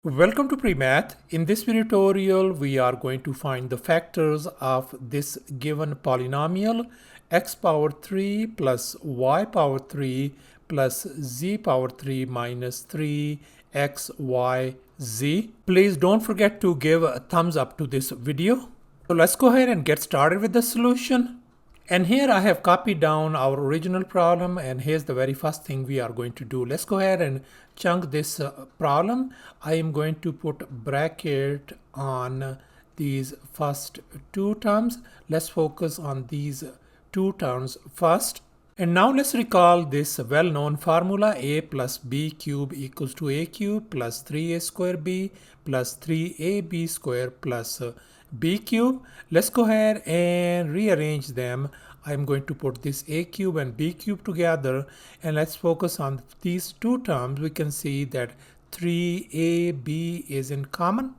Welcome to Premath. In this video tutorial, we are going to find the factors of this given polynomial x power 3 plus y power 3 plus z power 3 minus 3xyz. Please don't forget to give a thumbs up to this video. So let's go ahead and get started with the solution. And here I have copied down our original problem, and here's the very first thing we are going to do. Let's go ahead and chunk this problem. I am going to put bracket on these first two terms. Let's focus on these two terms first. And now let's recall this well-known formula: a plus b cube equals to a cube plus 3a square b plus 3ab square plus b cube. Let's go ahead and rearrange them. I'm going to put this a cube and b cube together, and let's focus on these two terms. We can see that 3ab is in common.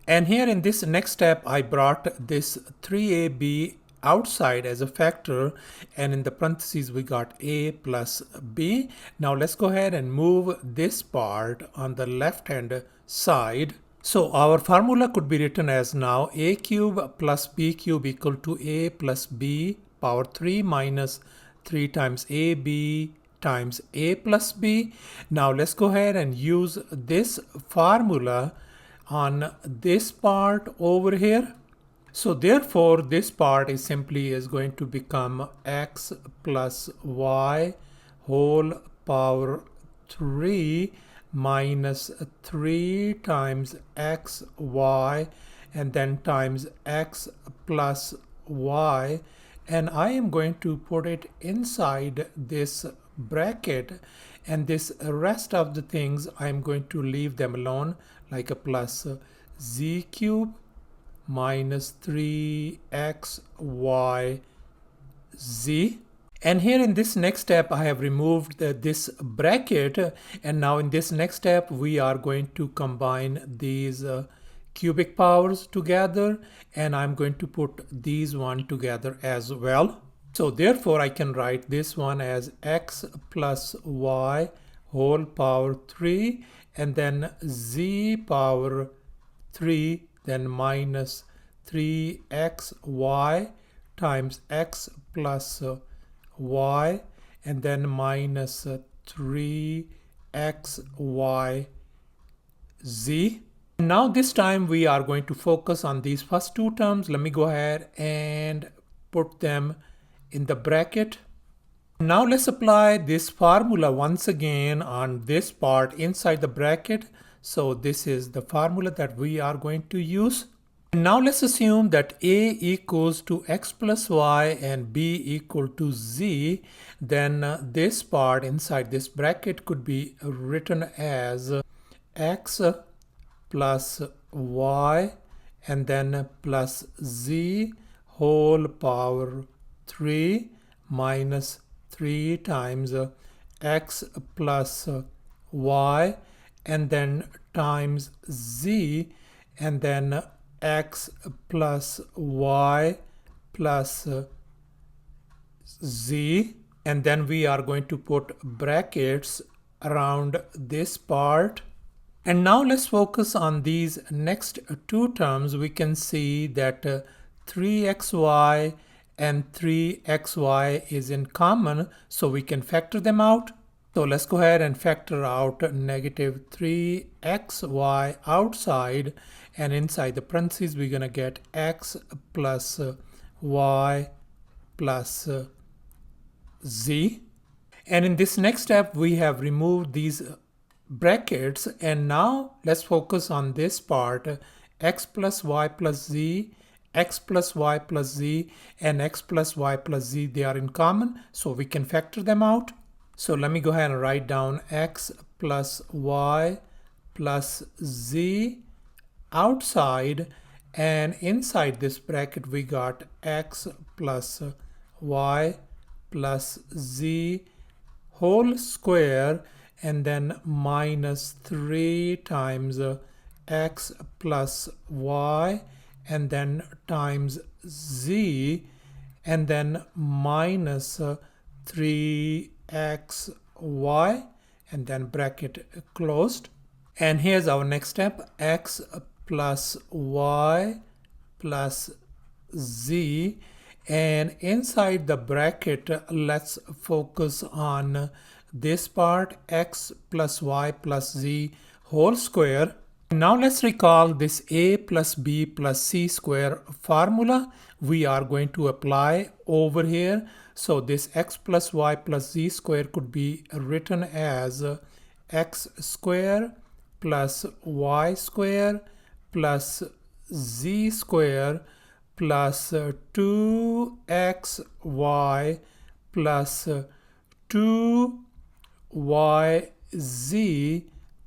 And here in this next step, I brought this 3ab outside as a factor, and in the parentheses we got a plus b. Now let's go ahead and move this part on the left hand side. So our formula could be written as now a cube plus b cube equal to a plus b power 3 minus 3 times ab times a plus b. Now let's go ahead and use this formula on this part over here. So therefore this part is going to become x plus y whole power 3 minus 3 times x y and then times x plus y, and I am going to put it inside this bracket, and this rest of the things I'm going to leave them alone, like a plus z cube minus 3xyz. And here in this next step, I have removed this bracket, and now in this next step, we are going to combine these cubic powers together, and I'm going to put these one together as well. So therefore, I can write this one as x plus y whole power 3, and then z power 3, then minus 3xy times x plus y, and then minus 3xyz. Now this time we are going to focus on these first two terms. Let me go ahead and put them in the bracket. Now let's apply this formula once again on this part inside the bracket. So this is the formula that we are going to use. Now let's assume that a equals to x plus y and b equal to z. Then this part inside this bracket could be written as x plus y and then plus z whole power 3 minus 3 times x plus y and then times z and then x plus y plus z, and then we are going to put brackets around this part. And now let's focus on these next two terms. We can see that 3xy and 3xy is in common, so we can factor them out. So let's go ahead and factor out negative 3xy outside, and inside the parentheses we're going to get x plus y plus z. And in this next step we have removed these brackets, and now let's focus on this part: x plus y plus z, x plus y plus z, and x plus y plus z, they are in common, so we can factor them out. So let me go ahead and write down x plus y plus z outside, and inside this bracket we got x plus y plus z whole square, and then minus 3 times x plus y and then times z, and then minus 3xy, and then bracket closed. And here's our next step, x plus y plus z, and inside the bracket let's focus on this part, x plus y plus z whole square. Now let's recall this a plus b plus c square formula we are going to apply over here. So this x plus y plus z square could be written as x square plus y square plus z square plus 2xy plus 2yz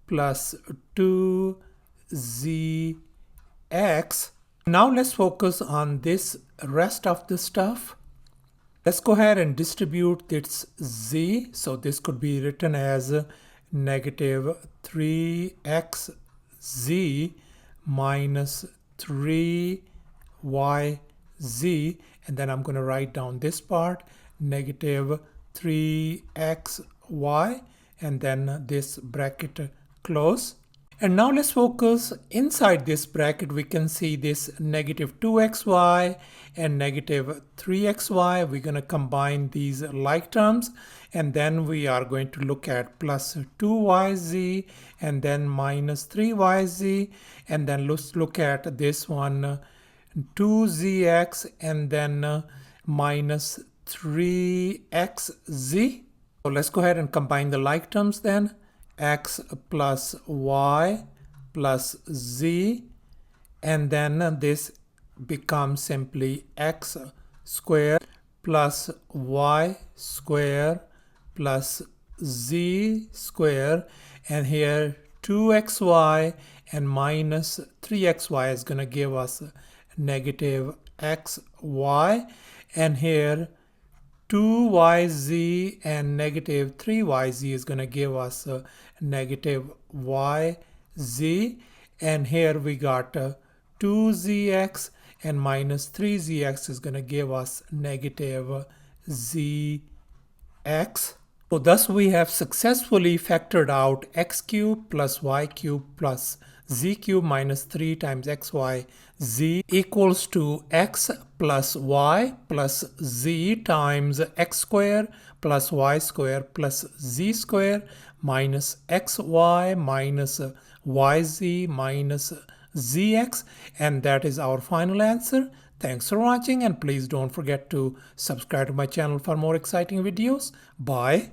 plus 2zx. Now let's focus on this rest of the stuff. Let's go ahead and distribute this z. So this could be written as negative 3xz minus 3yz, and then I'm going to write down this part, negative 3xy, and then this bracket close. And now let's focus inside this bracket. We can see this negative 2xy and negative 3xy. We're going to combine these like terms, and then we are going to look at plus 2yz and then minus 3yz, and then let's look at this one 2zx and then minus 3xz. So let's go ahead and combine the like terms then. X plus y plus z, and then this becomes simply x squared plus y squared plus z squared, and here 2xy and minus 3xy is going to give us negative xy, and here 2yz and negative 3yz is going to give us negative yz, and here we got 2zx and minus 3zx is going to give us negative zx. So thus we have successfully factored out x cubed plus y cubed plus z cubed minus 3 times xy z equals to x plus y plus z times x square plus y square plus z square minus xy minus yz minus zx, and that is our final answer. Thanks for watching, and please don't forget to subscribe to my channel for more exciting videos. Bye.